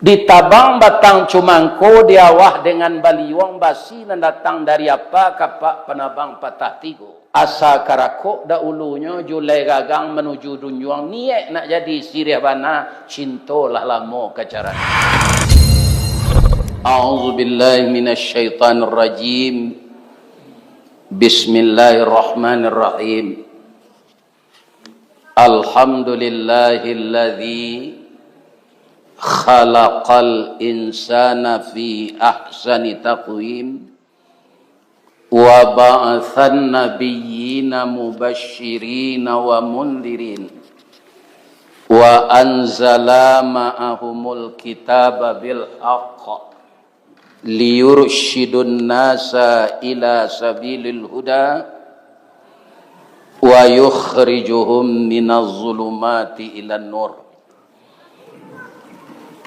Ditabang batang cumangko diawah dengan baliwang basi dan datang dari apa kapak penabang patah tigo. Asa karakok da ulunya julai gagang menuju dunjuang niat nak jadi sirih bana cintolah lamo kacaran. A'udzu billahi minasyaitonir rajim. Bismillahirrahmanirrahim. Alhamdulillahilladzi khalaqal insana fi ahsani taqwim wa ba'athan nabiyyina mubashshirina wa mundhirin wa anzala ma'ahumul kitaba bil haqq liyurshidun nasa ila sabilil huda wa yukhrijuhum minaz zulumati ilan nur.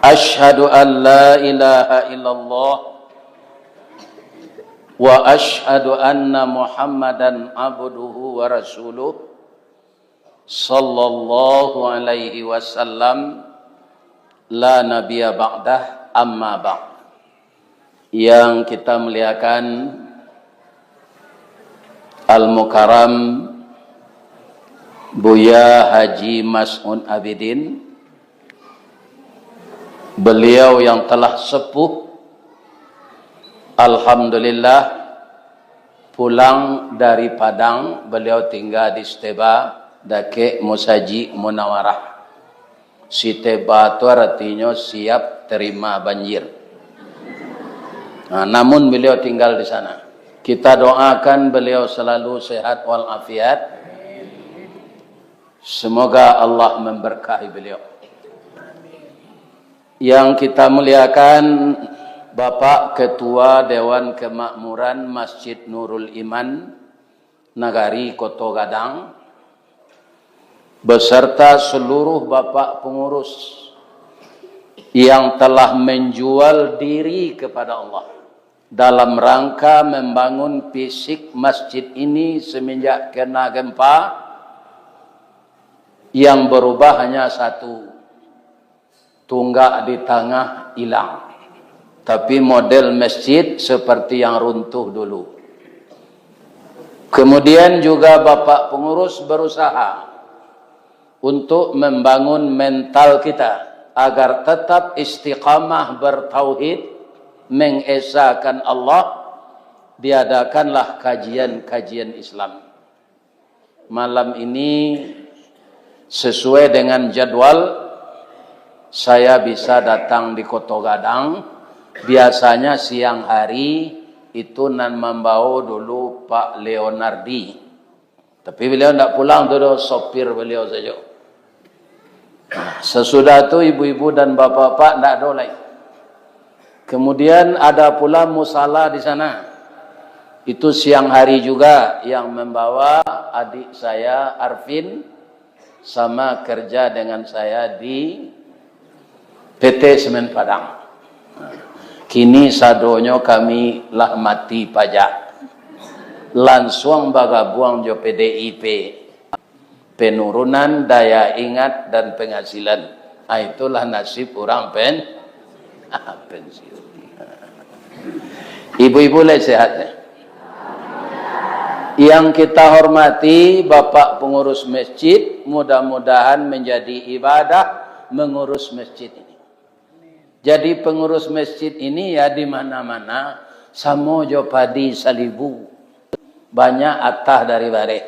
Ashhadu an la ilaha illallah wa ashhadu anna Muhammadan abduhu wa rasuluh sallallahu alaihi wasallam la nabiyya ba'dah amma ba'd. Yang kita muliakan Al-Mukarram Buya Haji Mas'ud Abidin, beliau yang telah sepuh, alhamdulillah, pulang dari Padang. Beliau tinggal di Steba, Dake Musaji Munawarah. Steba itu artinya siap terima banjir. Nah, namun beliau tinggal di sana. Kita doakan beliau selalu sehat walafiat. Semoga Allah memberkahi beliau. Yang kita muliakan Bapak Ketua Dewan Kemakmuran Masjid Nurul Iman Nagari Koto Gadang beserta seluruh Bapak pengurus yang telah menjual diri kepada Allah dalam rangka membangun fisik masjid ini semenjak kena gempa yang berubah hanya satu, tunggak di tengah hilang. Tapi model masjid seperti yang runtuh dulu. Kemudian juga Bapak pengurus berusaha untuk membangun mental kita agar tetap istiqamah bertauhid, mengesakan Allah. Diadakanlah kajian-kajian Islam. Malam ini sesuai dengan jadwal saya bisa datang di Koto Gadang. Biasanya siang hari itu nan membawa dulu Pak Leonardi. Tapi beliau tidak pulang, dulu sopir beliau saja. Sesudah itu ibu-ibu dan bapak-bapak tidak ada lagi. Kemudian ada pula musala di sana. Itu siang hari juga yang membawa adik saya Arvin sama kerja dengan saya di PT Semen Padang. Kini sadonyo kami lah mati pajak. Langsung bagabuang jo PDIP. Penurunan daya ingat dan penghasilan. Itulah nasib orang pensiun. Ibu-ibu lah sehatnya. Yang kita hormati Bapak pengurus masjid, mudah-mudahan menjadi ibadah mengurus masjid ini. Jadi pengurus masjid ini ya di mana-mana samo jo padi salibu. Banyak atah dari bare.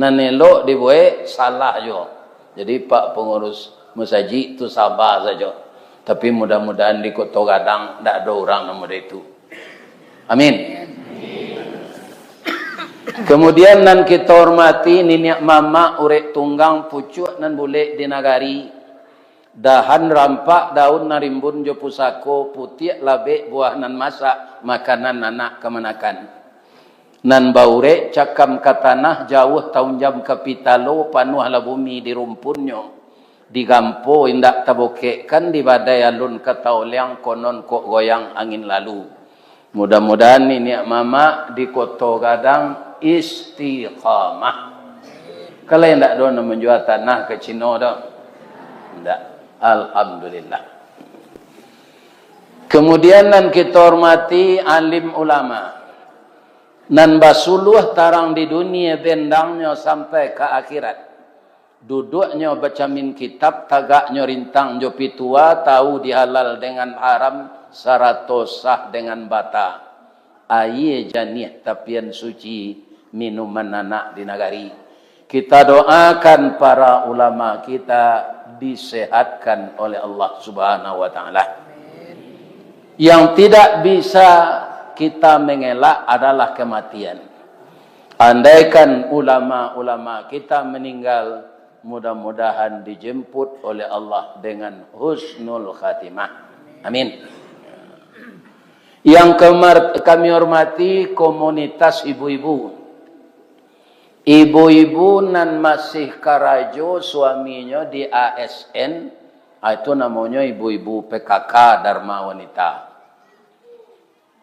Nanelo dibuat salah jo. Jadi Pak pengurus masjid itu sabar saja. Tapi mudah-mudahan di Koto Gadang tidak ada orang nomor itu. Amin. Kemudian nan kita hormati niniak mama urek tunggang pucuk nan boleh di nagari. Dahan rampak daun narimbun jo pusako putih labe buah nan masak makanan anak kemanakan. Nan baure cakam katanah jauh tahun jam kapitalo panuh la bumi di rumpunnya. Di gampo indak taboke kan di badai alun katauliang konon kok goyang angin lalu. Mudah-mudahan ini mama di Koto Gadang istiqamah. Kalau yang tak ada menjual tanah ke Cina dah, tidak. Alhamdulillah. Kemudian nan kita hormati alim ulama. Nan basuluh tarang di dunia bendangnya sampai ke akhirat. Duduknya baca min kitab, tagaknya rintang jo pitua, tahu dihalal dengan haram, saratosah dengan bata. Aye janih tapian suci minuman anak di nagari. Kita doakan para ulama kita disehatkan oleh Allah Subhanahu wa taala. Yang tidak bisa kita mengelak adalah kematian. Andaikan ulama-ulama kita meninggal, mudah-mudahan dijemput oleh Allah dengan husnul khatimah. Amin. Yang kami hormati komunitas ibu-ibu. Ibu-ibu nan masih karajo suaminya di ASN, itu namanya ibu-ibu PKK Dharma Wanita.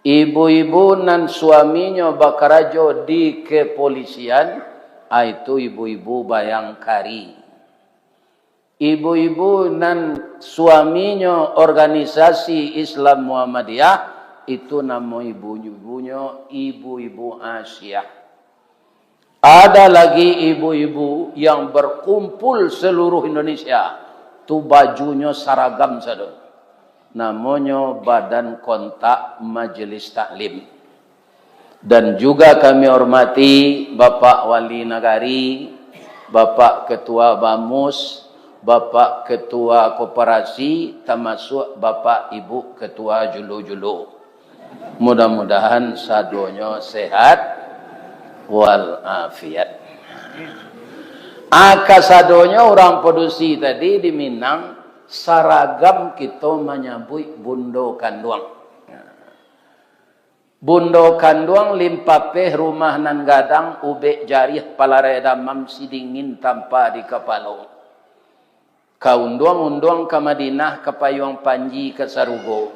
Ibu-ibu nan suaminya bakarajo di kepolisian, itu ibu-ibu Bayangkari. Ibu-ibu nan suaminya organisasi Islam Muhammadiyah, itu nama ibu-ibunya ibu-ibu Asia. Ada lagi ibu-ibu yang berkumpul seluruh Indonesia, tu bajunya seragam saudara. Namanya Badan Kontak Majelis Taklim. Dan juga kami hormati Bapak Wali Nagari, Bapak Ketua Bamus, Bapak Ketua Koperasi, termasuk Bapak Ibu Ketua Julu-Julu. Mudah-mudahan sadonya sehat walafiat. Kasadonya orang produksi tadi di Minang, saragam kita menyambut bundo kanduang. Bundo kanduang limpapeh rumah nan gadang ubek jarih palareda mamsi dingin tanpa di kepala. Kaunduang-unduang ke Madinah ke Payung Panji ke Sarugo.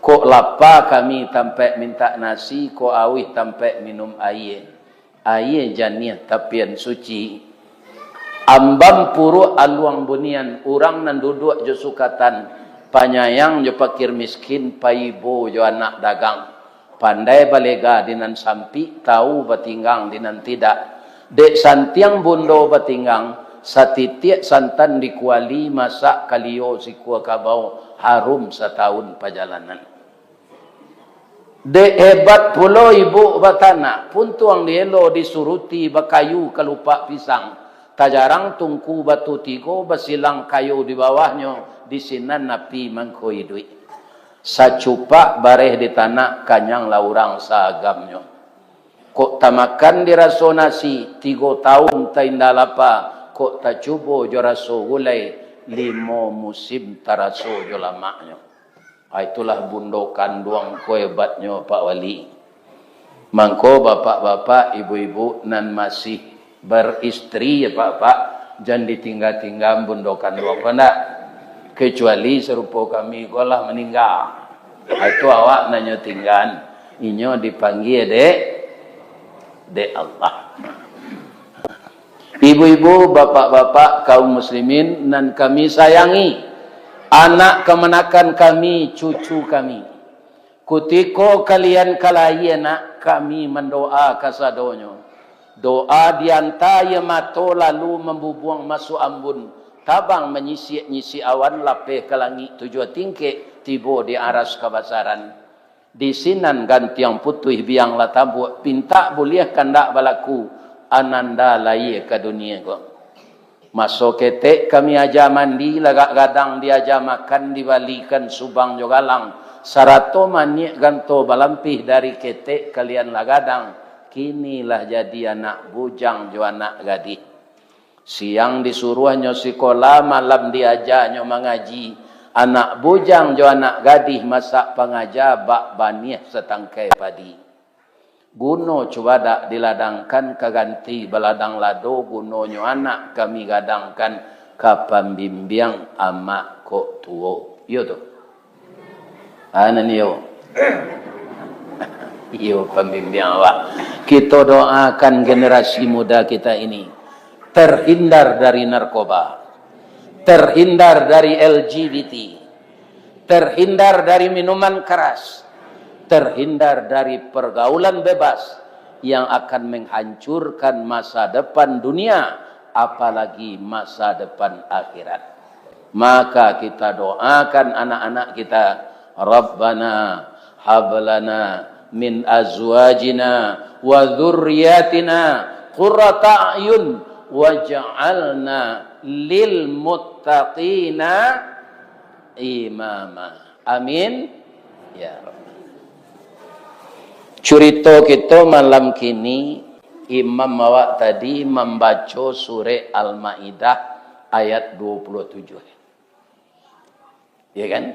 Kok lapa kami tampai minta nasi, kok awih tampai minum air. Air janih tapian suci. Ambam puru aluang bunian, orang nan duduk jo sukatan, panyayang jo pakir miskin, paibo jo anak dagang, pandai balega dinan sampi, tahu batinggang dinan tidak. Dek santiang bundo batinggang, satitiak santan dikuali, masak kalio si kuah kabau, harum setahun perjalanan. Dek hebat pulo ibu batana, puntuang dielo disuruti bakayu kelupak pisang. Tajarang tungku batu tigo basilang kayu di bawahnya di sinan napi mangkoi duit. Sacupak bareh di tanah kanyang laurang sagamnya. Kok tamakan diraso nasi 3 tahun taindalapa, kok tacubo jo raso gulai 5 musim taraso jo lamaknya. Itulah bundokan duang hebatnya Pak Wali. Mangko bapak-bapak, ibu-ibu nan masih beristri ya Pak, jangan ditinggal-tinggal bundokan doang enggak. Kecuali serupa kami golah meninggal. Itu awak nanya tinggal. Inyo dipanggil dek Allah. Ibu-ibu, bapak-bapak, kaum muslimin nan kami sayangi. Anak kemenakan kami, cucu kami. Kutiko kalian kalayana kami mendoa kasadonyo. Doa diantaya mato lalu membubuang masuk ambun. Tabang menyisi awan lapeh ke langit 7 tingkek tibo di aras kebasaran. Di sinan gantiang putih biang latabu pinta boleh kandak balaku ananda lai ke dunia ko. Masuk ketek kami aja mandi lagak gadang diaja makan dibalikan subang jogalang. Sarato maniak ganto balampih dari ketek kalian lagadang. Kinilah jadi anak bujang jo anak gadis. Siang disuruhnya sekolah, malam diajaknya mengaji. Anak bujang jo anak gadis masak pengajar bak banih setangkai padi. Guno coba dak diladangkan keganti beladang lado gunonyo anak kami gadangkan kapan bimbiang amak kok tuo. Yo tu. Anan yo. Yo pembimbing awak. Kita doakan generasi muda kita ini terhindar dari narkoba, terhindar dari LGBT, terhindar dari minuman keras, terhindar dari pergaulan bebas yang akan menghancurkan masa depan dunia, apalagi masa depan akhirat. Maka kita doakan anak-anak kita, Rabbana hablana min azwajina wa dzurriyyatina qurrata a'yun waj'alna lil muttaqina imama. Amin ya Rabbal. Cerita kita malam kini, Imam awak tadi membaca surah Al-Maidah ayat 27. Ya kan?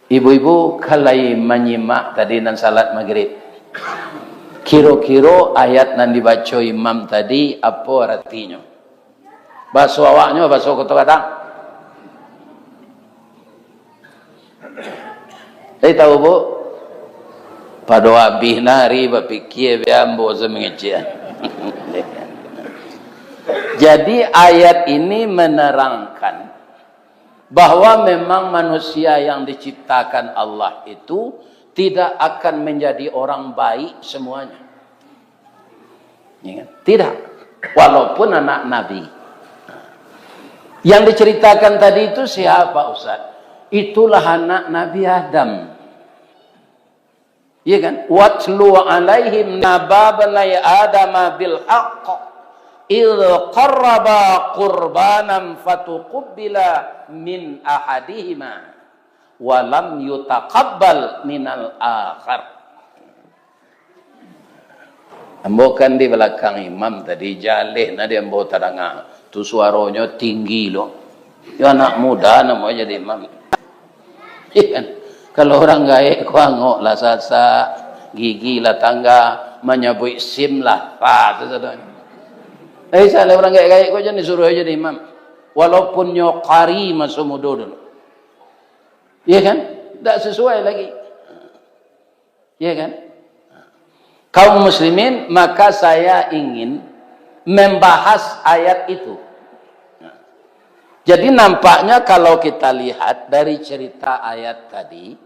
Ibu-ibu kalai menyimak tadi nan salat maghrib. Kira-kira ayat nan dibaca imam tadi apa artinya? Bahasa awaknya, bahasa kata-kata. Saya tahu bu, pada habis nari berfikir biambo semengecian. Jadi ayat ini menerangkan bahwa memang manusia yang diciptakan Allah itu tidak akan menjadi orang baik semuanya. Ya, tidak. Walaupun anak Nabi. Yang diceritakan tadi itu siapa Ustaz? Itulah anak Nabi Adam. Ya kan? Watlu alaihim naba bani Adam bil haqq idh qarraba qurbanan fatuqbila min ahadihima wa lam yutaqabbal minal akhar. Ambo kan di belakang imam tadi jaleh na dia ambo tadanga tu suaranya tinggi loh. Ya anak muda namanya jadi imam. Kan? Kalau orang gaek kuangok lah sasa gigi lah tangga menyebut sim lah tu sadanya. Salah orang gaek-gaek kau jangan disuruh jadi imam. Walaupun nyokari masuk muda dulu. Ya kan? Tak sesuai lagi. Ya kan? Kaum muslimin, maka saya ingin membahas ayat itu. Jadi nampaknya kalau kita lihat dari cerita ayat tadi,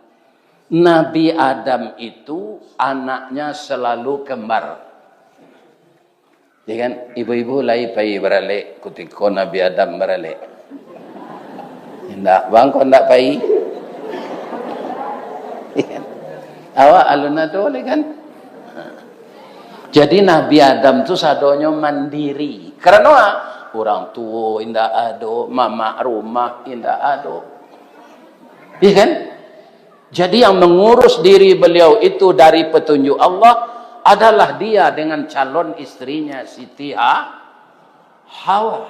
Nabi Adam itu anaknya selalu kembar. Ya kan, ibu-ibu lai pai beralik ketika Nabi Adam beralik. Tidak, bang kau tidak pai. Awak aluna tu boleh kan? Jadi Nabi Adam tu sadonya mandiri. Karena orang tua indah ado, mama rumah indah ado. Ya kan? Jadi yang mengurus diri beliau itu dari petunjuk Allah adalah dia dengan calon istrinya Siti Hawa.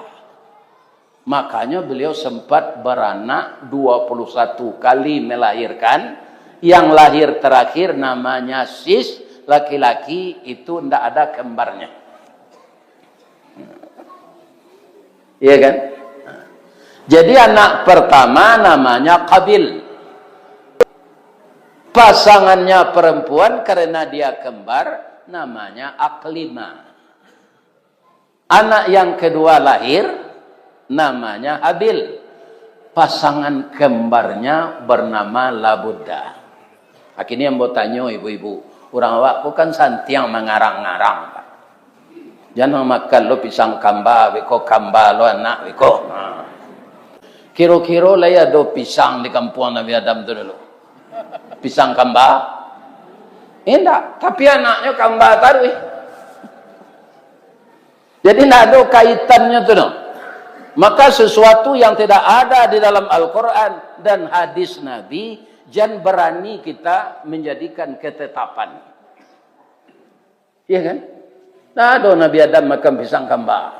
Makanya beliau sempat beranak 21 kali melahirkan. Yang lahir terakhir namanya Sis, laki-laki itu tidak ada kembarnya. Iya kan? Jadi anak pertama namanya Qabil. Pasangannya perempuan karena dia kembar namanya Aklima. Anak yang kedua lahir namanya Habil. Pasangan kembarnya bernama Labudda. Akhirnya yang mau tanya ibu-ibu, orang awak kan santiang mengarang-ngarang. Jangan makan lo pisang kamba, wiko kamba lo anak wiko. Kira-kira lah ya do pisang di kampung Nabi Adam tu dulu. Pisang kamba? Tidak, tapi anaknya kamba taruh. Jadi tidak ada kaitannya tu no. Maka sesuatu yang tidak ada di dalam Al-Quran dan hadis Nabi, jangan berani kita menjadikan ketetapan. Iya kan? Tidak ada Nabi Adam makan pisang kamba.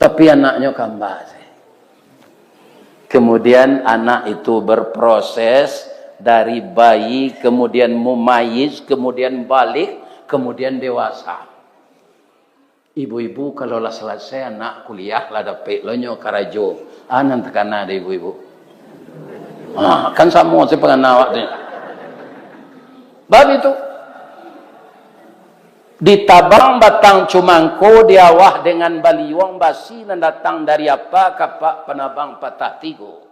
Tapi anaknya kamba. Kemudian anak itu berproses dari bayi, kemudian mumayyiz, kemudian balik, kemudian dewasa. Ibu-ibu kalau lah selesai anak kuliah lah dapat lonyo karajo. Nanti kena ada ibu-ibu. Kan sama saya pengen awak ni. Bab itu ditabang batang cumangko diawah dengan baliwang basi dan datang dari apa kapak penabang patah tigo.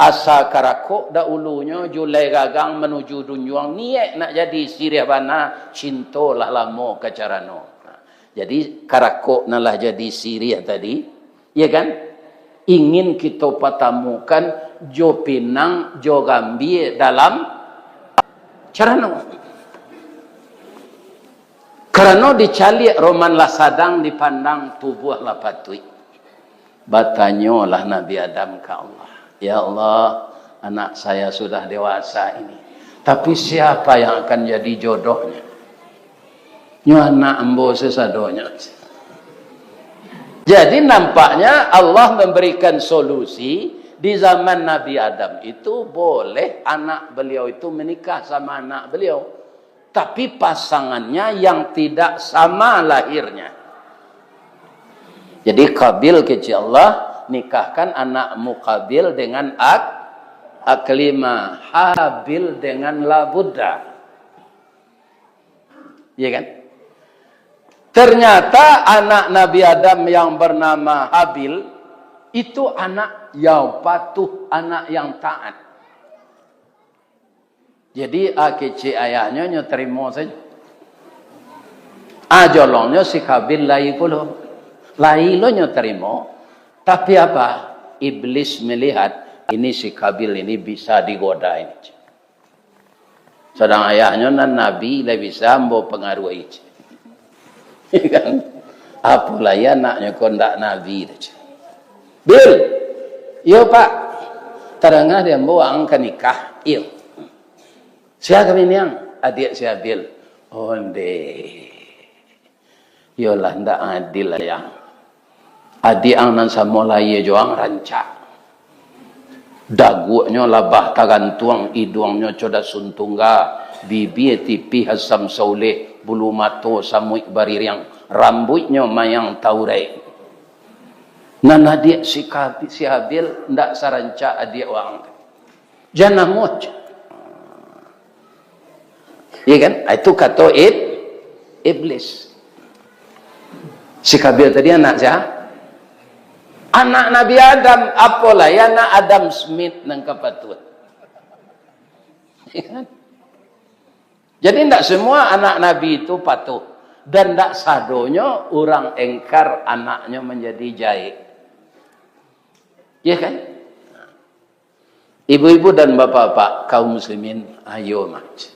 asa karakok da ulunya julai gagang menuju dunjuang niat nak jadi sirih bana cinta lah lamo kacarano. Jadi karakok nalah jadi sirih tadi, ya kan? Ingin kita patamukan jo pinang jo gambir dalam carano. Karena dicalik roman lah sadang dipandang tubuh lah patui. Batanyo lah Nabi Adam ke Allah. Ya Allah, anak saya sudah dewasa ini. Tapi siapa yang akan jadi jodohnya? Nyo anak ambo sesadonya. Jadi nampaknya Allah memberikan solusi di zaman Nabi Adam itu boleh anak beliau itu menikah sama anak beliau. Tapi pasangannya yang tidak sama lahirnya. Jadi Qabil kecil Allah nikahkan anakmu Qabil dengan Aklimah, Habil dengan Labudha. Iya kan? Ternyata anak Nabi Adam yang bernama Habil itu anak yang patuh, anak yang taat. Jadi kecil ayahnya nyo terima saja. Jolongnya si Qabil lai pula. Lai lo nyo terima. Tapi apa? Iblis melihat ini si Qabil ini bisa digoda ini. Sedang ayahnya nan Nabi lah bisa membawa pengaruh ini. Kan? Apalah ya anaknya kondak Nabi. Bil, yo pak, terangah dia membawa angka nikah. Iyo. Siapa ini yang adik si Bil? Onde. Yolah ndak adil lah yang. Adik ang nan samolai joang rancak. Dagunya labah tagantuang, iduangnya coda suntungga, bibi tipi hasam sauleh, bulu mato samuik baririang, rambutnya mayang taurai. Nan adik si Habil ndak saranca adik wang. Jangan moch. Iya kan? Itu kata iblis. Si Habil tadi anak siapa? Anak Nabi Adam, apalah ya anak Adam Smith nang kapatut. Jadi tidak semua anak Nabi itu patuh. Dan tidak sadonya orang engkar anaknya menjadi jahit. Ya kan? Ibu-ibu dan bapak-bapak kaum muslimin, ayo mak.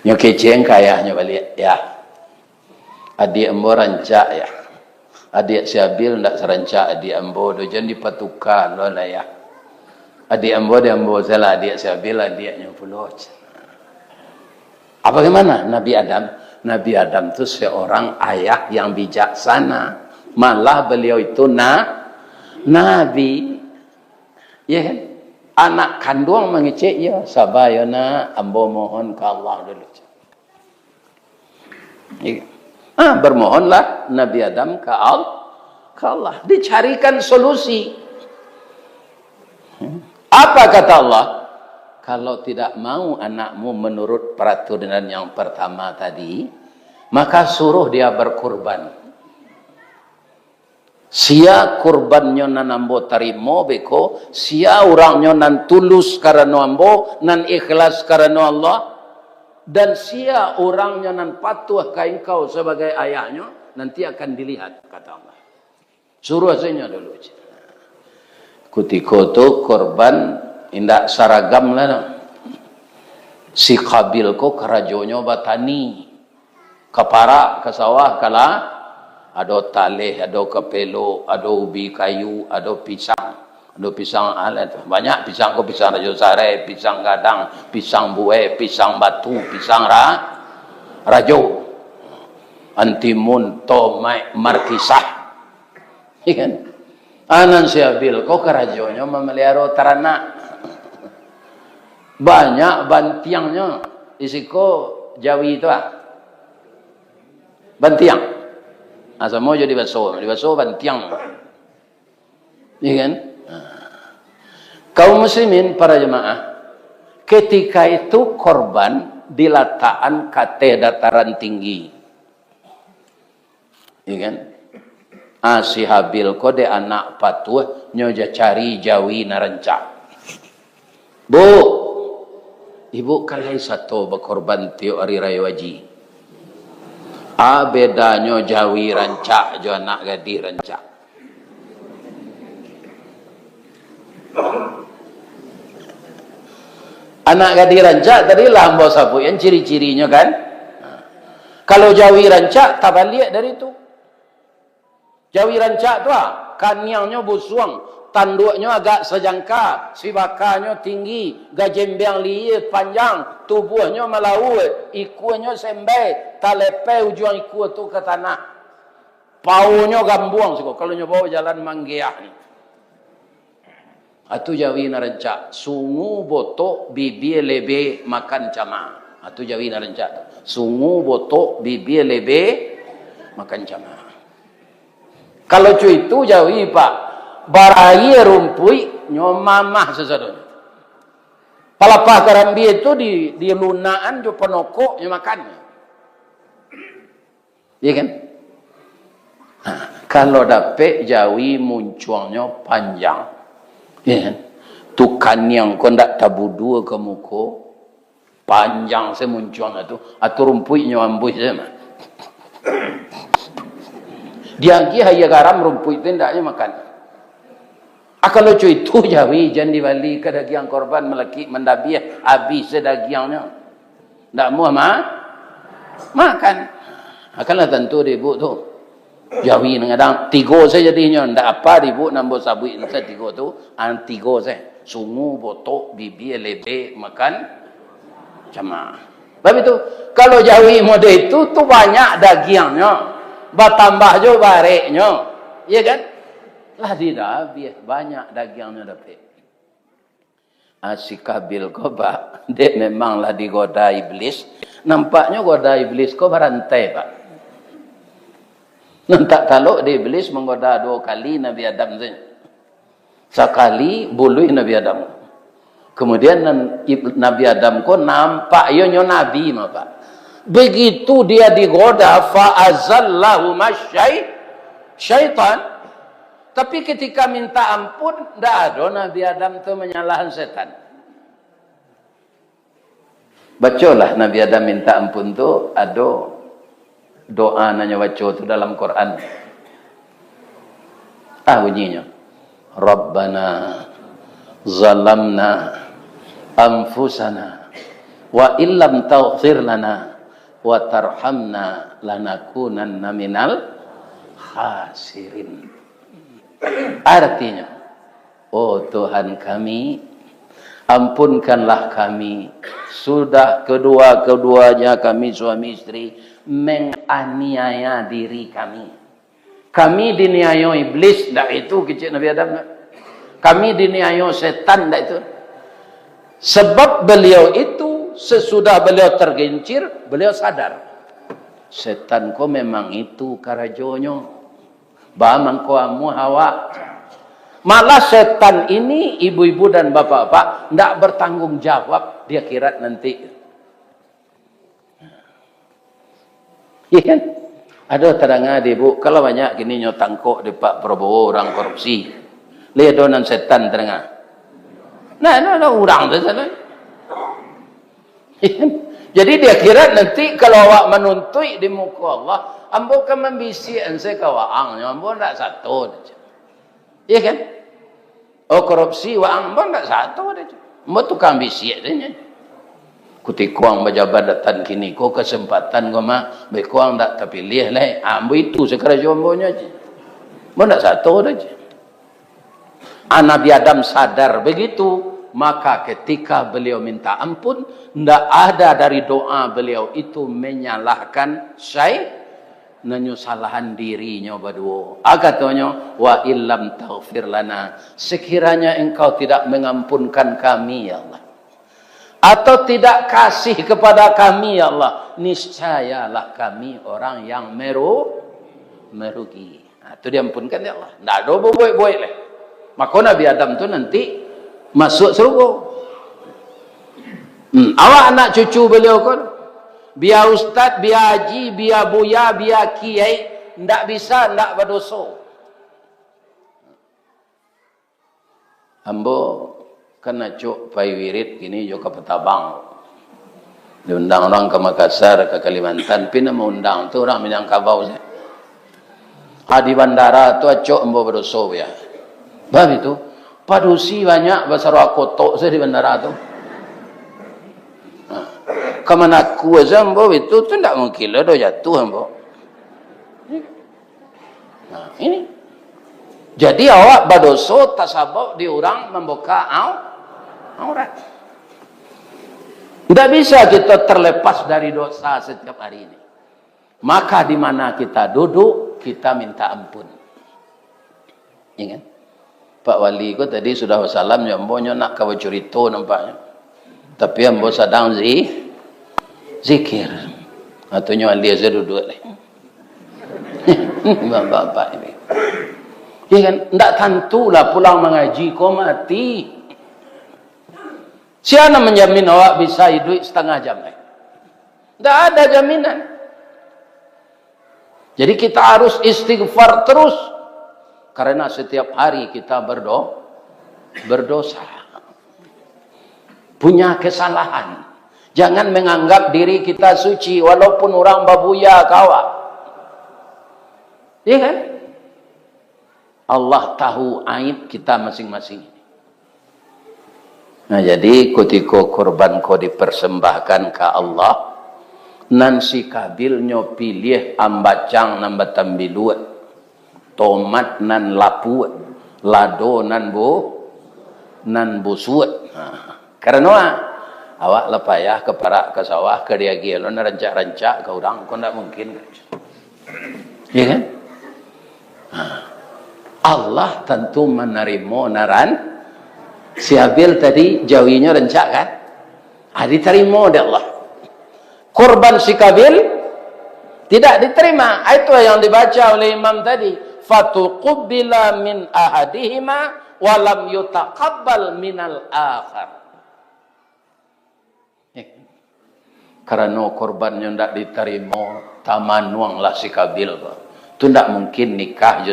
Nyo keceng kayahnya balik ya. Adik embo rancak ya. Adik si Habil ndak seranca adik ambo dojan dipatukan lo lah ya. Adik ambo dia ambo salah adik si Habil adiknya pula. Apa gimana Nabi Adam? Nabi Adam itu seorang ayah yang bijaksana. Malah beliau itu nabi. Ya kan? Anak kandung mengecek ya sabayana ambo mohon ke Allah dulu. Ya. Bermohonlah Nabi Adam ke Allah. Dicarikan solusi. Apa kata Allah? Kalau tidak mau anakmu menurut peraturan yang pertama tadi, maka suruh dia berkurban. Sia kurbannya nan ambo tarimo beko, sia orangnya nan tulus karena ambo, nan ikhlas karena Allah. Dan sia orangnya nan patuh ke engkau sebagai ayahnya, nanti akan dilihat, kata Allah. Suruh saja dulu. Kutiko tu korban indak saragam lah. Si Qabil ko kerajonyo batani. Kapara, ke sawah kala, ada taleh, ada kepelo, ada ubi kayu, ada pisang. Ada pisang alat, banyak pisang ko, pisang rajo sare, pisang gadang, pisang buah, pisang batu, pisang rajo, antimun, tomai, markisah. Ikan, anan si Habil, kok kerajonya memelihara ternak, banyak bantiangnya, isiko Jawi itu bantiang, asal mau jadi baso bantiang, ikan. Kaum muslimin para jemaah, ketika itu korban diletakkan ke dataran tinggi. Ya kan? Si Habil kode anak patuh nyoja cari Jawi narencak. Bu, ibu kalai satu berkorban tiup hari raya haji. Bedanya Jawi rancak jo anak gadis rancak. Anak gadis rancak tadi lah hamba sapu yang ciri-cirinya kan. Kalau Jawi rancak tak balik dari itu. Jawi rancak tu kaniangnya busuang, tanduknya agak sejangka, sibakanya tinggi, gajembang liye panjang, tubuhnya melau, ikunya sembai, talepe ujung iku tu ke tanah. Paunya gambuang siko. Kalau nyoba jalan Manggiah ni. Atu Jawi narancak, sungu botok bibi lebe makan cama. Atu Jawi narancak, sungu botok bibi lebe makan cama. Kalau cuy itu Jawi pak, barai rumpui nyomamah sesadonya. Palapah karambi itu di lunaan jo penokok yang makannya. Iya kan? Nah, kalau dapet Jawi munculnya panjang, ya kan? Tukan yang kau ndak tabu dua ke muka, panjang saya munculnya tu, atau rumpuinya ambuh saya mah. Dia lagi hanya garam rumput itu hendaknya makan. Kalau cuy itu Jawi jangan dibalik ke daging korban melaki mendabiah habis dagingnya. Ndak mau makan. Akanlah tentu ibu tu. Jawi ngadang tiga saya jadinya ndak apa ibu nambah sabui saya tiga tu tiga saya. Sungu botok bibi lebe makan cama. Sebab itu kalau Jawi model itu tu banyak dagingnya. Bertambah jo bareknya, ya kan? Lah tidak habis banyak dagingnya dapat. Asikabil ko pak, dia memanglah digoda iblis. Nampaknya goda iblis ko berantai pak. Nantak kalau di iblis menggoda 2 kali Nabi Adam saja. Sekali bului Nabi Adam. Kemudian Nabi Adam ko nampak yo nabi mah pak. Begitu dia digoda fa'azallahu syaitan. Tapi ketika minta ampun tidak ada Nabi Adam itu menyalahkan setan. Bacalah Nabi Adam minta ampun tu ada doa nanya baca tu dalam Quran. Bunyinya Rabbana zalamna anfusana wa illam taghfir lana wa tarhamna lanakunanna minal khasirin. Artinya, oh Tuhan kami, ampunkanlah kami. Sudah kedua-keduanya kami suami istri menganiaya diri kami. Kami diniaya iblis, dah itu kecil Nabi Adam. Kami diniaya setan, dah itu. Sebab beliau itu sesudah beliau tergencir, beliau sadar. Setan ko memang itu karajonyo. Bamang ko amu hawa. Malah setan ini ibu-ibu dan bapak-bapak tidak bertanggung jawab di akhirat nanti. Iya kan? Ada terangah ibu, kalau banyak gini nyotangkok di Pak Prabowo orang korupsi. Lihat donan setan terangah. Nah, orang tu sana. Jadi di akhirat nanti kalau awak menuntut di muka Allah, ambo kan membisi ense kawaang, ambo ndak satu. Iya kan? Oh korupsi waang ambo ndak satu aja. Ambo tukang bisi aja. Kutikuang pejabat datang kini ko kesempatan ko mah bekuang ndak terpilih lah. Ambo itu sekarang jombonya aja. Ambo ndak satu aja. Nabi Adam sadar begitu. Maka ketika beliau minta ampun, tidak ada dari doa beliau itu menyalahkan menyusalahan dirinya berdua. Katanya, wa illam taghfir lana, sekiranya engkau tidak mengampunkan kami ya Allah, atau tidak kasih kepada kami ya Allah, niscayalah kami orang yang merugi. Itu diampunkan ya Allah. Tidak ada boy-boy lah. Maka Nabi Adam itu nanti masuk surga. Awak anak cucu beliau kan, biar ustaz, biar haji, biar buya, biar kiai, ndak bisa, ndak berdosa. Ambo Kena cuk pai wirid gini jo ke Petabang. Diundang orang ke Makassar, ke Kalimantan, pina mengundang tu orang Minangkabau saya. Di bandara tu acok embo berdoso ya. Bab itu padusi banyak besar kotok saya di bandara tu. Kemana ku zambo itu tu tidak mungkin lah do jatuh ambo. Nah, ini. Jadi awak berdoso tasabuk di orang membuka aurat. Tidak bisa kita terlepas dari dosa setiap hari ini. Maka di mana kita duduk, kita minta ampun. Ya kan? Pak Wali ko tadi sudah wassalam, ambonya nak kawa curito nampaknya. Tapi ambo sedang zikir. Ataunya Alias duduk lagi. Bapak-bapak ini. Ya kan? Tak tentulah pulang mengaji kau mati. Siapa menjamin awak bisa hidup setengah jam? Tak ada jaminan. Jadi kita harus istighfar terus. Karena setiap hari kita berdosa. Punya kesalahan. Jangan menganggap diri kita suci walaupun orang babuya kawa. Ya kan? Allah tahu aib kita masing-masing. Nah, jadi ketika korban kau dipersembahkan ke Allah, nan si Kabil nyo pilih ambacang nan batambiluat, tomat nan lapuat, lado nan busuat. Nah, karena awak lepayah ke parak ke sawah ke dia gelo na rancak-rancak ke orang kau ndak mungkin. Ya kan? Allah tentu menerima naran. Si Habil tadi jawinya rencak kan? Diterima oleh Allah. Korban si Kabil tidak diterima. Itu yang dibaca oleh imam tadi. Fatuqubila min ahadihima walam yutaqabbal minal akhar. Karena korbannya tidak diterima, tamanuanglah si Kabil. Itu tidak mungkin nikah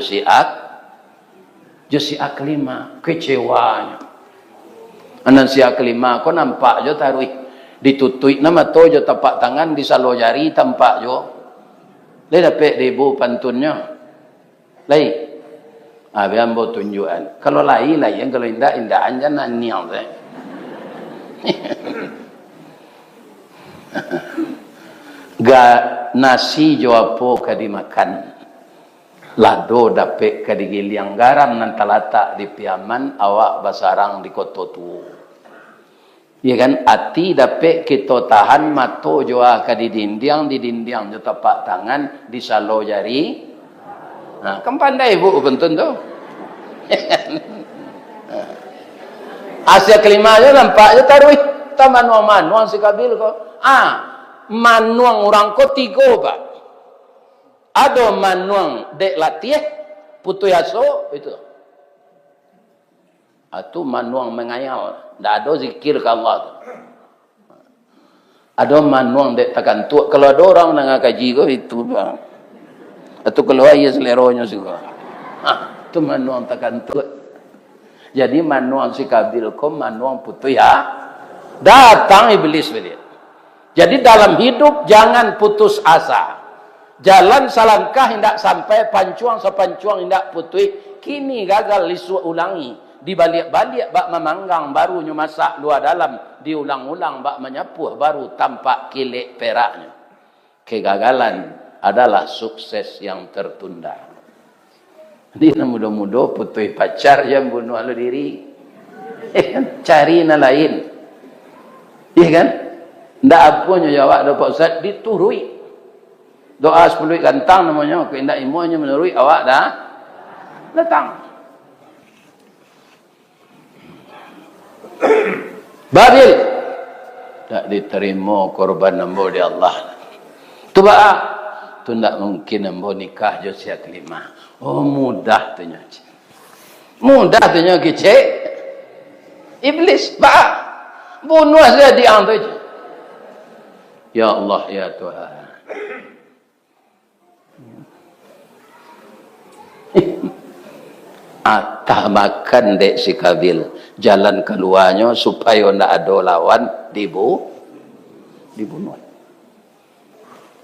Josiak kelima, kecewanya. Anan siak kelima, kau nampak jo taruh ditutui nama to jo tapak tangan di salo jari tampak jo. Lai dapat ribu pantunnya. Lai. Biar ambo tunjukan. Kalau lai yang kalau indah anja naniang saya. Ga nasi jo apo kadimakan. Lado dapat kadigiliang garam nan talata di piaman awak basarang di koto tu. Ya kan, ati dapat kita tahan mato joa di dinding jo tapak tangan di salo jari. Nah, kan pandai ibu bentun tu. Asia kelima je nampak je taruh manuang si Kabil ko. Manuang orang ko tiga pak. Ada manuang dek latih putu yaso itu. Itu manuang mengayal. Tak ada zikir ke Allah. Ada manuang dek takkan tua. Kalau ada orang nak kaji ko itu bang. Atau kalau ia seleronya juga. Itu manuang takkan tua. Jadi manuang si Kabil ko manuang putu ya. Datang iblis beliau. Jadi dalam hidup jangan putus asa. Jalan salangkah hendak sampai pancuang sepancuang hendak putih. Kini gagal lisu ulangi. Dibalik-balik bak memanggang baru masak luar dalam. Diulang-ulang bak menyapuh baru tampak kilik peraknya. Kegagalan adalah sukses yang tertunda. Jadi mudah-mudah putih pacar yang bunuh alu diri. Cari na lain. Iya kan? Ndak apunya jawab Pak Ustaz diturui. Doa 10 gantang namanya. Keindak imunya menurut awak dah datang. Babil. Tak diterima korban nambo di Allah. Tu ba'a. Tu tak mungkin nambo nikah Josia kelima. Oh mudah tu nyoci. Mudah tu nyoci kecek. Iblis ba'a. Bunuh saja diang tu je. Ya Allah ya Tuhan. Atah makan dek si Kabil. Jalan keluarnya supaya ndak ada lawan dibunuh.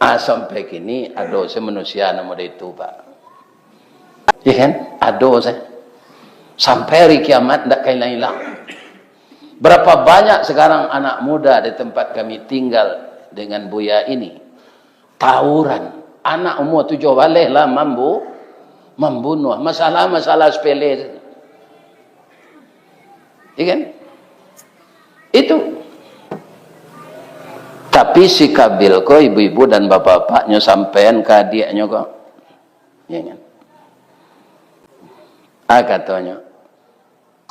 Sampai kini ada manusia nama itu Pak. Ya kan? Ada saya. Sampai hari kiamat ndak hilang. Berapa banyak sekarang anak muda di tempat kami tinggal dengan Buya ini. Tawuran. Anak umur 7 balik lah membunuh. Masalah-masalah sepele. Ya kan? Itu. Tapi si Kabil ko, ibu-ibu dan bapak-bapaknya sampean ke adiknya kok. Ya kan? Katanya.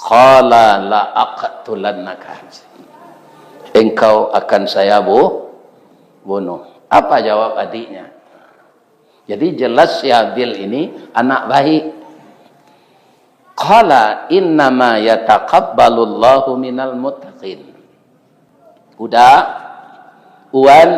Qala la aqtulannaka. Engkau akan saya bunuh. Apa jawab adiknya? Jadi jelas si Habil ini anak baik. Qala innama yataqabbalullahu minal muttaqin. Udah, Wan,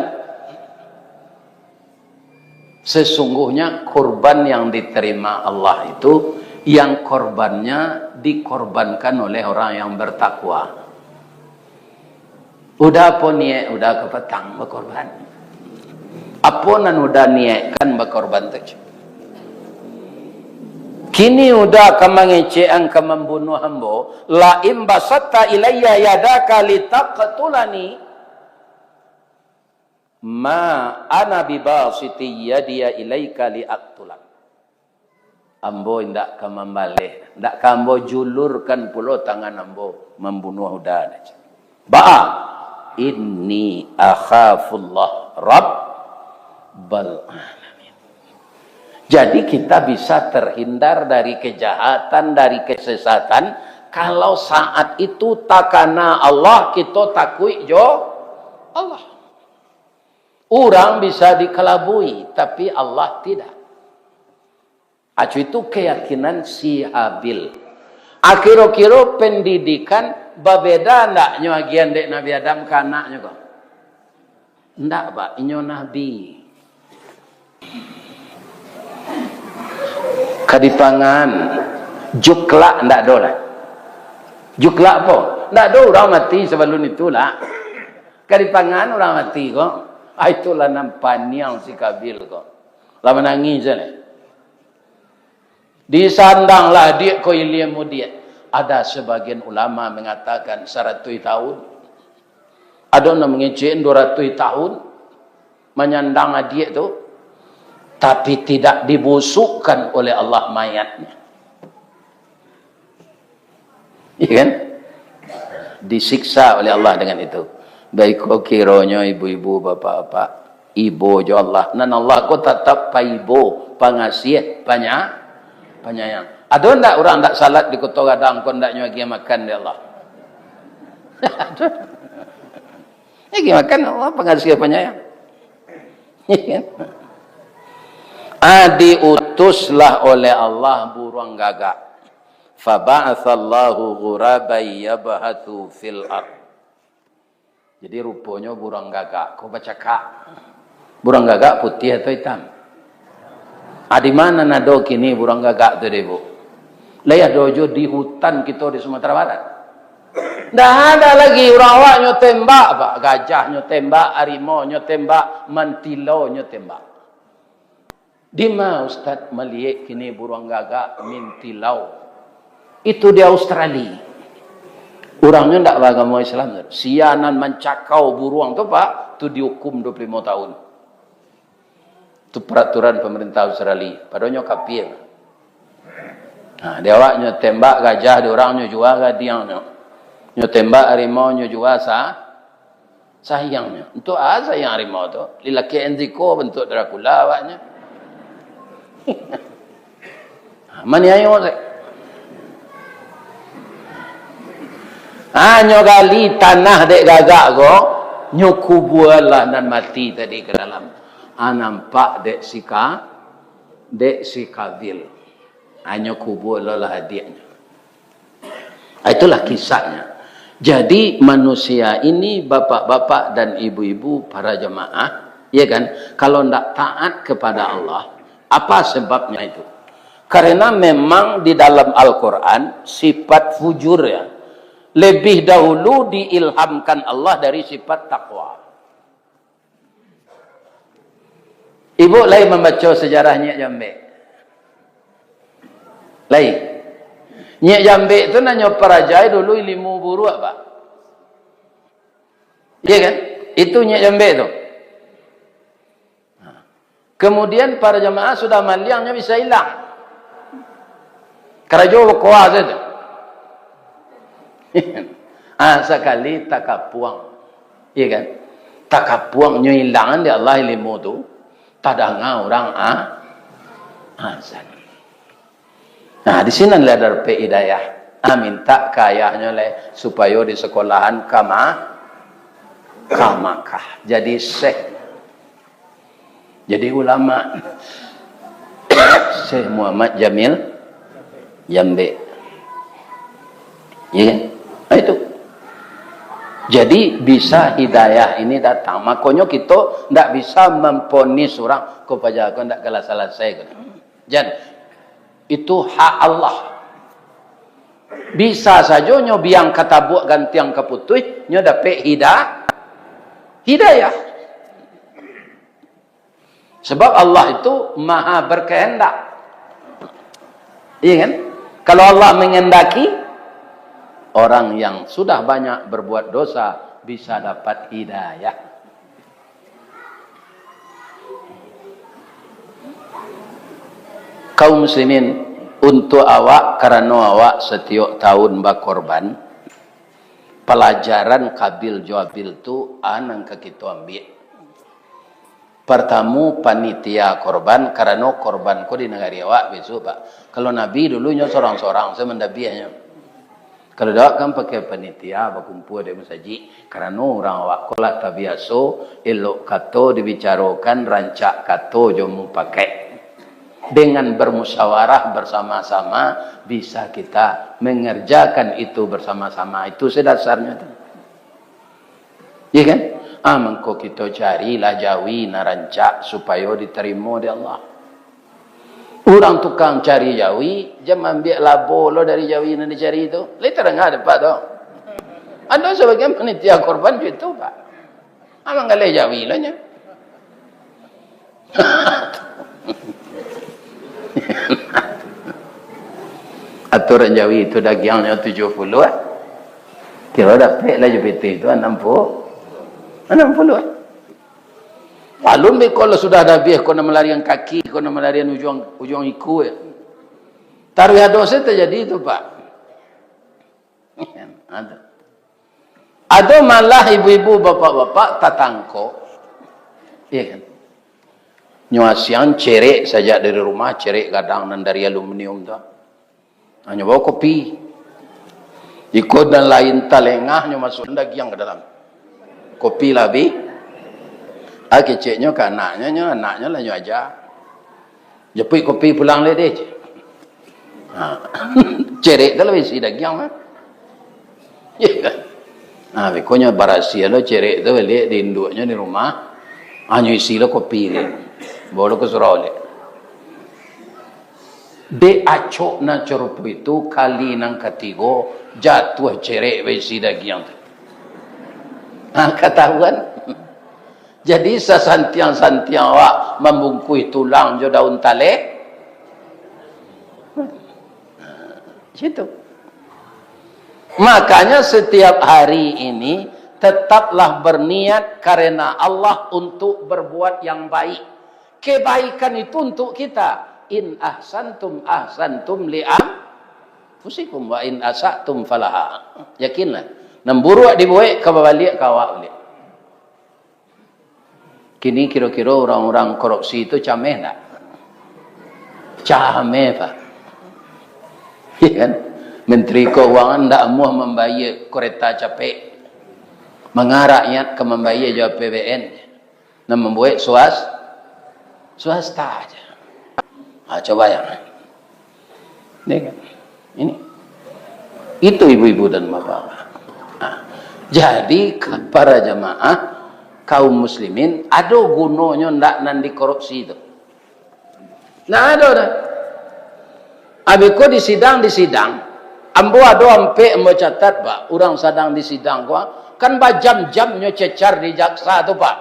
sesungguhnya kurban yang diterima Allah itu yang korbannya dikorbankan oleh orang yang bertakwa. Udah pun niat, udah ke petang berkorban. Apa nan udah niatkan berkorban tu. Kini udah kemangecean ke membunuh hamba. La imbasatta ilayya yadaka litaqtulani. Ma ana bibasiti yadiya ilaika liaqtulak. Ambo ndak ka membaleh, ndak ka ambo julurkan pulo tangan ambo membunuh udah. Ba'a inni akhafullah rabbal alamin. Jadi kita bisa terhindar dari kejahatan, dari kesesatan kalau saat itu takana Allah kita takui jo Allah. Orang bisa dikelabui tapi Allah tidak. Acu itu keyakinan si Habil. Akhir-akhir pendidikan berbeda ndaknya agian dek Nabi Adam ke anaknya kok. Ndak Pak, inyo Nabi. Kadipangan jukla ndak ada lah. Jukla apa? Ndak ada orang mati sebelum itulah. Kadipangan orang mati kok. Itulah nampaniang si Kabil kok. Lama nangis je. Disandanglah dia ko ilmu dia. Ada sebagian ulama mengatakan 100 tahun. Ada yang mengecewakan 200 tahun. Menyandang dia tu. Tapi tidak dibusukkan oleh Allah mayatnya. Iya kan? Disiksa oleh Allah dengan itu. Baik kau kiranya ibu-ibu, bapak-bapak. Ibu jo Allah. Dan Allah ko tetap paibo. Pengasih banyak. Penyayang. Ada ndak orang ndak salat di kota Gadang kon ndak nyuagi makan dia Allah. Nyuagi makan Allah pengasih penyayang. Diutuslah oleh Allah burung gagak. Fa ba'atsallahu ghuraban yabhathu fil ard. Jadi rupanya burung gagak. Kau baca kak. Burung gagak putih atau hitam? Di mana nado kini burung gagak tu ibu? Layah dojo di hutan kita di Sumatera Barat. Dah ada lagi orang awak nyo tembak Pak, gajah nyo tembak, harimau nyo tembak, mantilo nyo tembak. Di mana Ustaz melihat kini burung gagak mintilau? Itu di Australia. Orangnya ndak beragama Islam. Sianan mencakau burung tu Pak, tu dihukum 25 tahun. Itu peraturan pemerintah Australia. Padahal kafir. Nah, dia awaknya tembak gajah, dia orangnya jual gadiangnya. Nyo tembak harimau nyo jual sayangnya. Untuk sayang harimau tu? Lilaki enziko bentuk Dracula awaknya. Maniayo saya. Nyo gali tanah dek gagak ko, nyo kubualah dan mati tadi ke dalam. Nampak dek si Kabil. Hanya kubur lelah hadiahnya. Itulah kisahnya. Jadi manusia ini bapak-bapak dan ibu-ibu para jemaah, ya kan? Kalau tidak taat kepada Allah, apa sebabnya itu? Karena memang di dalam Al-Quran sifat fujur ya lebih dahulu diilhamkan Allah dari sifat takwa. Ibu lain membaca sejarah Nyek Jambe. Lain. Nyek Jambe itu nanya perajai dulu ilmu buru apa? Iya kan? Itu Nyek Jambe itu. Kemudian para jemaah sudah maliangnya bisa hilang. Kerajo kuasa itu. Sekali takapuang. Iya kan? Takapuang hilangan di Allah ilmu itu. Tadanga orang azan. Nah, di sini ada hidayah. Minta kayahnya supaya di sekolahan kamakah. Jadi syekh. Jadi ulama. Syekh Muhammad Jamil Jambe. Ya kan? Nah, itu. Jadi bisa hidayah ini datang. Makanya kita tidak bisa memponis orang kepada aku tidak kalah selesai. Jangan. Itu hak Allah. Bisa saja nyo biang kata buat ganti yang keputih nyo dapat hidayah. Sebab Allah itu maha berkehendak. Iya kan? Kalau Allah mengendaki, orang yang sudah banyak berbuat dosa bisa dapat hidayah. Kaum muslimin, untuk awak, karena awak setiap tahun berkorban, pelajaran kabil jawabil itu anang ke kita ambil. Pertama panitia korban, karena korban ko di negara awak besok pak. Kalau Nabi dulunya seorang-seorang, semendabiahnya. Kalau dak kan pakai panitia, berkumpul di masjid, karena orang awak kolah tabiaso, elok kato dibicarakan, rancak kato jomu pakai. Dengan bermusyawarah bersama-sama bisa kita mengerjakan itu bersama-sama. Itu sedasarnya. Iya kan? Mengko kita carilah jawi narancak supaya diterima oleh Allah. Orang tukang cari jawi, jam ambil labo lo dari jawi yang dicari itu. Lihat enggak ada pak tu. Ada sebagian panitia korban itu pak. Amang galai jawi lo nya. Aturan jawi itu dagingnya 70 kira dapat lah JPT itu 60 Lalu kalau sudah ada biar kau nak melarian kaki, kau nak melarian ujung iku ya. Taruh dosa terjadi itu pak. Ada malah ibu-ibu bapak-bapak tatangko, iya kan? Nyuasian cerek saja dari rumah, cerek gadang dan dari aluminium tu. Hanya bawa kopi. Ikut dan lain talengah, masuk daging ke dalam. Kopi lebih. Keceknya ke anaknya lah aja. Jepit kopi pulang le deh. Cerek tu lebih si daging kan. Ya kan. Pokoknya barasia lo cerek tu beli di induknya di rumah. Hanya isi lo kopi le. Bawa ke surau le. De acok na cerupu itu kali nang ketiga jatuh cerek besi daging tu. Ketahuan. Jadi sesantiang-santiang awak membungkui tulang jo daun tale. Situ. Makanya setiap hari ini tetaplah berniat karena Allah untuk berbuat yang baik. Kebaikan itu untuk kita. In ahsantum li'anfusikum wa in asatum falaha. Yakinlah. Namburuak dibuat kebalik kawak balik. Kini kira-kira orang-orang korupsi itu cameh tak? Cameh pak. Ya kan? Menteri Keuangan tak mahu membayar kereta capek. Mengarahnya ke membayar jawab PBN. Dan membuat swasta aja. Coba yang ini kan? Ini itu ibu-ibu dan bapak-bapak. Jadi para jamaah kaum muslimin ada gunanya ndak nan dikorupsi itu. Nah ada dah. Abiko di sidang, ambo ado ampe ambo catat pak, orang sedang di sidang gua, kan jam-jam nyo cecar di jaksa tu pak,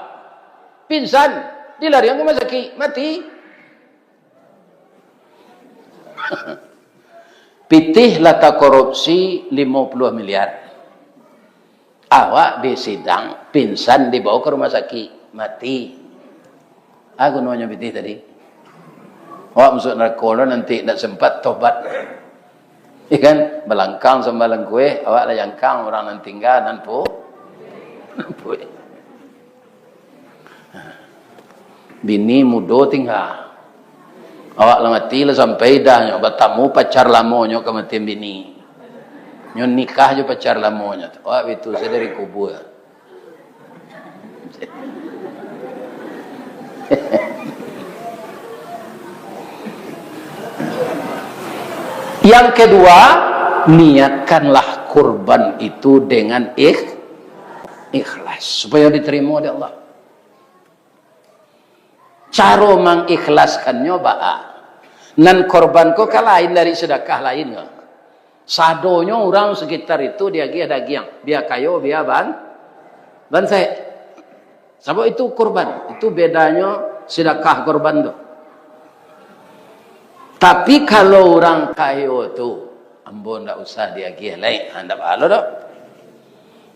pingsan, dilarian ke rumah sakit, mati. Pitih lata korupsi 50 miliar. Awak di sidang, pingsan dibawa ke rumah sakit, mati. Aku namanya pitih tadi. Awak masuk neraka nanti tak sempat tobat. Ikan belangkang sembalang kue, awak lah jangkang orang nan tinggal nan po. Bini mudo tinggal. Awak lah mati lah sampai dah nyo bertamu pacar lamonyo kematian bini. Nyo nikah jo pacar lamonyo. Awak itu saya dari kubur. Yang kedua, niatkanlah kurban itu dengan ikhlas supaya diterima oleh Allah. Cara mengikhlaskannya ba'a. Nan korban ko lain dari sedekah lain. Sadonyo orang sekitar itu dia daging, dia kayo, dia ban saya. Sebab itu kurban, itu bedanya sedekah korban tu. Tapi kalau orang kayo tu, ambo ndak usah dia lain, anda pahala dah.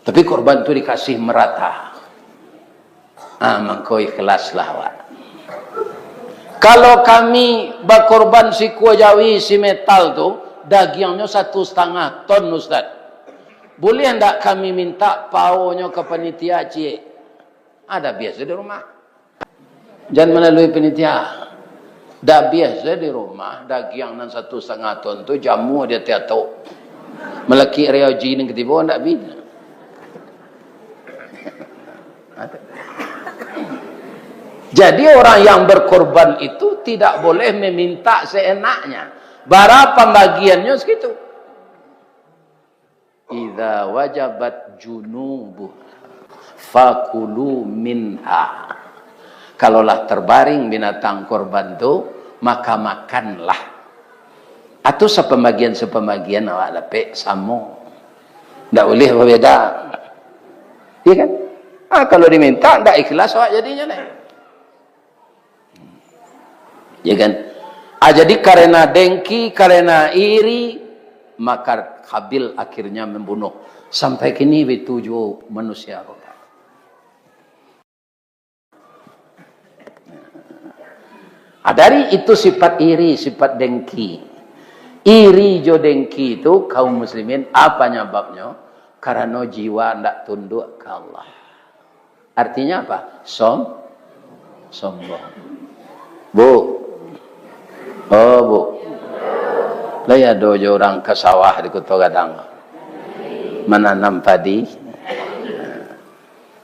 Tapi korban tu dikasih merata. Mangko ikhlaslah awak. Kalau kami berkorban si kuah jawi, si metal tu, dagingnya 1,5 ton Ustaz. Boleh enggak kami minta paunya ke panitia cie? Ada biasa di rumah. Jangan melalui panitia. Dah biasa di rumah, daging nan 1,5 ton tu jamu dia tiatok. Melaki reoji ni ketiba enggak bina. Jadi orang yang berkorban itu tidak boleh meminta seenaknya. Bara pembagiannya segitu. Idza wajabat junubuh fakulu minha. Kalaulah terbaring binatang korban itu, maka makanlah. Atau sepembagian awak lepek samo. Tidak boleh berbeda. Iya kan? Kalau diminta, tidak ikhlas awak jadinya nih. Ya kan? Jadi karena dengki, karena iri, maka Habil akhirnya membunuh. Sampai kini 7 manusia. Dari itu sifat iri, sifat dengki. Iri jo dengki itu kaum muslimin apa nyebabnya? Karena jiwa tidak tunduk ke Allah. Artinya apa? Sombong. Bu. Oh bu. Lah ya dojo orang ke sawah di Kota Gadang. Menanam padi.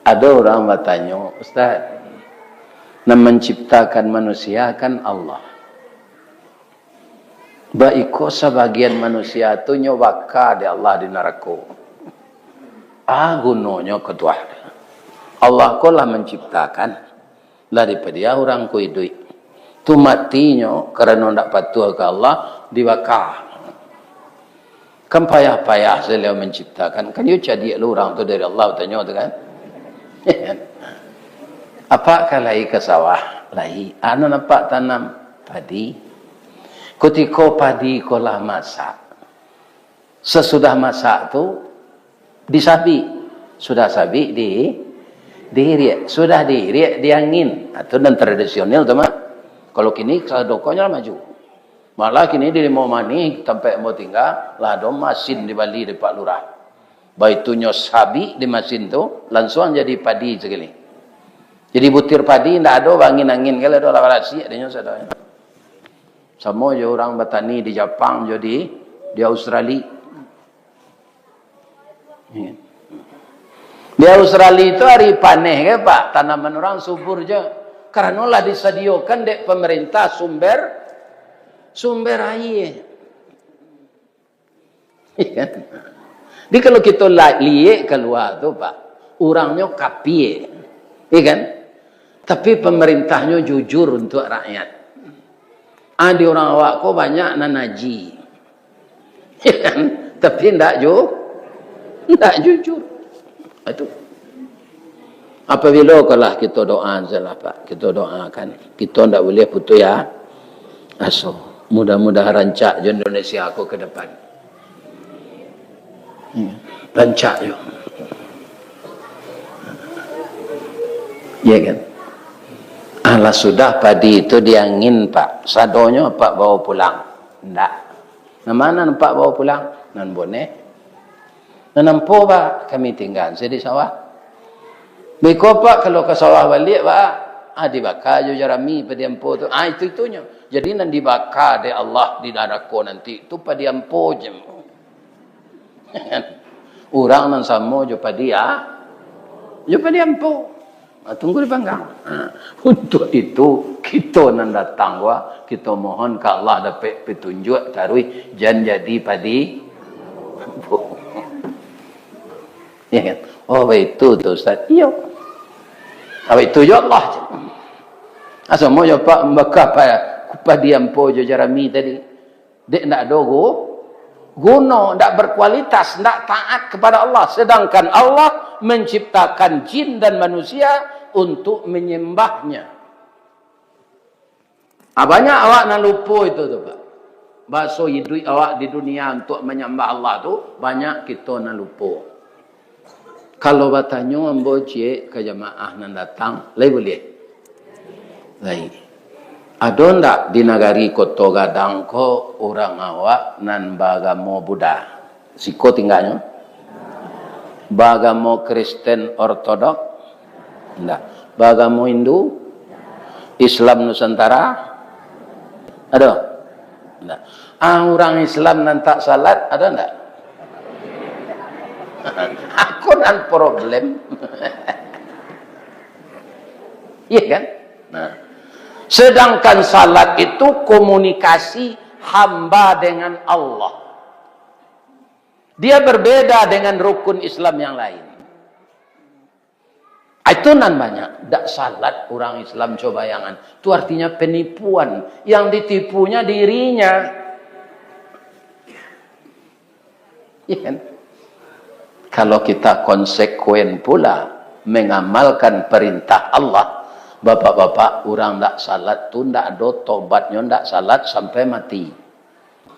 Ada orang bertanya, Ustaz, yang menciptakan manusia kan Allah. Baiko sebagian manusia itu nyobaka di Allah di neraka. Gunanya ketua. Allah ko lah menciptakan daripada dia orang ku hidup. Tu matinya karena tidak patuh ke Allah dibakar. Kan payah-payah saya menciptakan. Kan you jadi orang tu dari Allah tanya tu kan. Apa kalai ke sawah lahi anu nampak tanam padi. Ketika padi kolah masak. Sesudah masak tu disabi. Sudah sabi diriak. Sudah diriak diangin. Itu dan tradisional tu mak. Kalau kini sadokonya maju. Malah kini di Limau Mani sampai mau tinggal lah ada mesin di Bali di Pak Lurah. Baitunya sabi di mesin tu langsung jadi padi sekali. Jadi butir padi tidak ada angin-angin kalau ada lawarasi adanya sadaya. Sama je orang bertani di Jepang jadi di Australia. Di Australia itu hari panen ke Pak, tanaman orang subur je. Karena lah disediakan dek pemerintah sumber air. Jadi kalau kita lihat keluar tu Pak, orangnya kapie, kan? Tapi pemerintahnya jujur untuk rakyat. Ada orang awak ko banyak nanaji. Ya kan? Tapi tidak jujur. Itu. Apabila kalau kita doa salah Pak, kita doakan. Kita tidak boleh putus ya. Aso. Mudah-mudahan rancak Indonesia aku ke depan. Rancak yo. Ya kan? Alah sudah padi itu diangin Pak. Sadonya Pak bawa pulang. Tidak. Nah mana Pak bawa pulang? Nan boneh. Nampo Pak kami tinggal di sawah. Beko Pak kalau ke sawah balik Pak, dibakar jo jarami padiampo tu. Itu itunya. Jadi nan dibakar de Allah di darako nanti. Itu padiampo je. Orang nan samo jo padia. Jo padiampo. Tunggu dipanggang. Untuk itu kita nan datang kita mohon ke Allah dapat petunjuk tarui jan jadi padi. Ya kan? Oh itu tu Ustaz. Iya. Apa itu ya Allah. Asal mau ya Pak mbakah padi ampo jo jarami tadi. Dek ndak dogo. Guna ndak berkualitas, ndak taat kepada Allah. Sedangkan Allah menciptakan jin dan manusia untuk menyembahnya. Banyak awak nak lupa itu tu Pak. Bahasa hidup awak di dunia untuk menyembah Allah tu banyak kita nak lupa. Kalau bertanya ambo cik ke jemaah nan datang, lai boleh. Lai. Ada ndak di negari Kota Gadang ko orang awak nan bagamo Buddha? Siko tinggalnya? Bagamo Kristen Ortodok? Ndak. Bagamo Hindu? Islam Nusantara? Ada? Ndak. Orang Islam nan tak salat ada ndak? Aku nan problem. Iya kan? Nah. Sedangkan salat itu komunikasi hamba dengan Allah. Dia berbeda dengan rukun Islam yang lain. Itu nan banyak. Tak salat orang Islam coba bayangan. Itu artinya penipuan. Yang ditipunya dirinya. Ya kan? Kalau kita konsekuen pula mengamalkan perintah Allah. Bapak-bapak, orang tak salat tu tak ada tobatnya, tak salat sampai mati.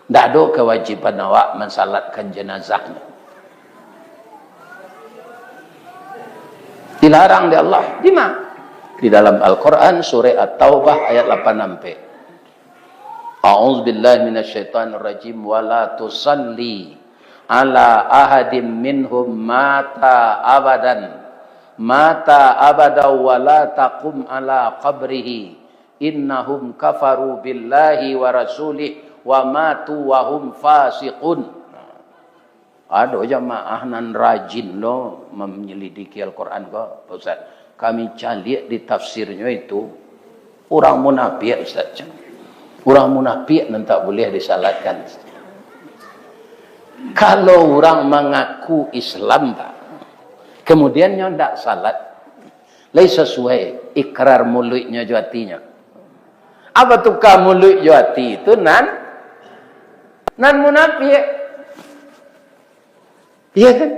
Tak ada kewajiban awak mensalatkan jenazahnya. Dilarang di Allah. Di mana? Di dalam Al-Quran surah At-Taubah ayat 8-6. A'udzubillahi minasyaitonirrajim wa la tusalli ala ahadim minhum mata abadan. Mata abada wa la taqum ala qabrihi innahum kafaru billahi wa rasulih wa matu wa hum fasiqun. Ada jamaah nan rajin lo menyelidiki Al-Quran ko Ustaz. Kami cari di tafsirnya itu orang munafik Ustaz. Orang munafik nan tak boleh disalatkan. Kalau orang mengaku Islam Pak, kemudiannya tidak salat, lain sesuai ikrar mulutnya jawatinya. Apa tukar mulut jawati itu nan munafik, iya kan?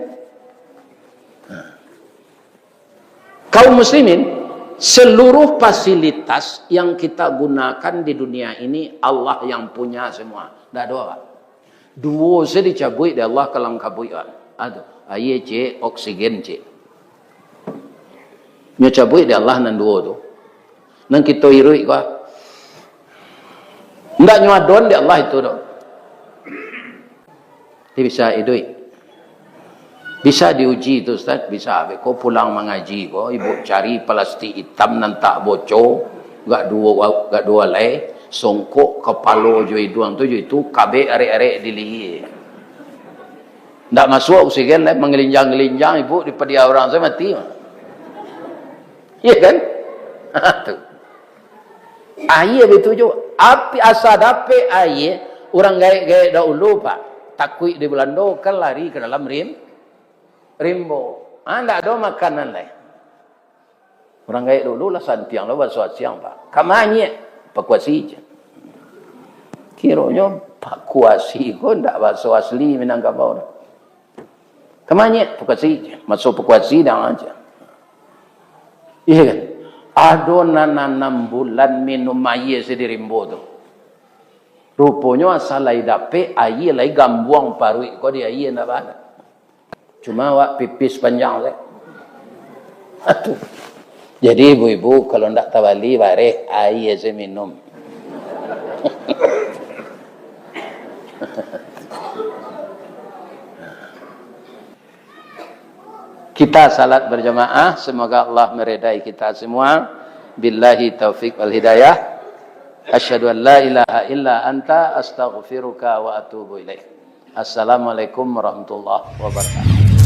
Kaum muslimin, seluruh fasilitas yang kita gunakan di dunia ini Allah yang punya semua. Tidak ada apa. Dua saya dicabut dari Allah kalang kabut. Ada. Air cik, oksigen cik. Nya cabut di Allah nan dua tu. Nan kita irui kau. Ndak nyuadon di Allah itu tu. Dia bisa idui. Bisa diuji itu Ustaz, bisa. Kau pulang mengaji kau, ibu cari plastik hitam nan tak bocor, gak dua lay, songkok kepala jo hidung tu jo itu kabeh arek-arek dilihi. Tak masuk oksigen lah, menggelinjang-gelinjang ibu di pedia orang saya mati. Iya kan? Tu. Air betul juga. Api asal dapat air, orang gaya-gaya dahulu Pak. Takut di Belanda kan lari ke dalam rimbo. Tak ada makanan lain. Orang gaya dulu lah santiang lah buat suat siang Pak. Kamanya pakuasi je. Kiranya Pak Kuasi ko ndak bahasa asli Minangkabau. Kemanya Kuasi, masuk Kuasi dah aja. Iya kan? Adonan 6 bulan minum air sedirimbo tu. Rupanya asal lai dape air lai gambuang parui ko dia air ndak ada. Cuma wak pipis panjang le. Aduh. Jadi ibu-ibu kalau ndak tawali bare air saya minum. Kita salat berjamaah, semoga Allah meridai kita semua. Billahi taufik wal hidayah. Asyhadu an la ilaha illa anta astaghfiruka wa atubu ilaik. Assalamualaikum warahmatullahi wabarakatuh.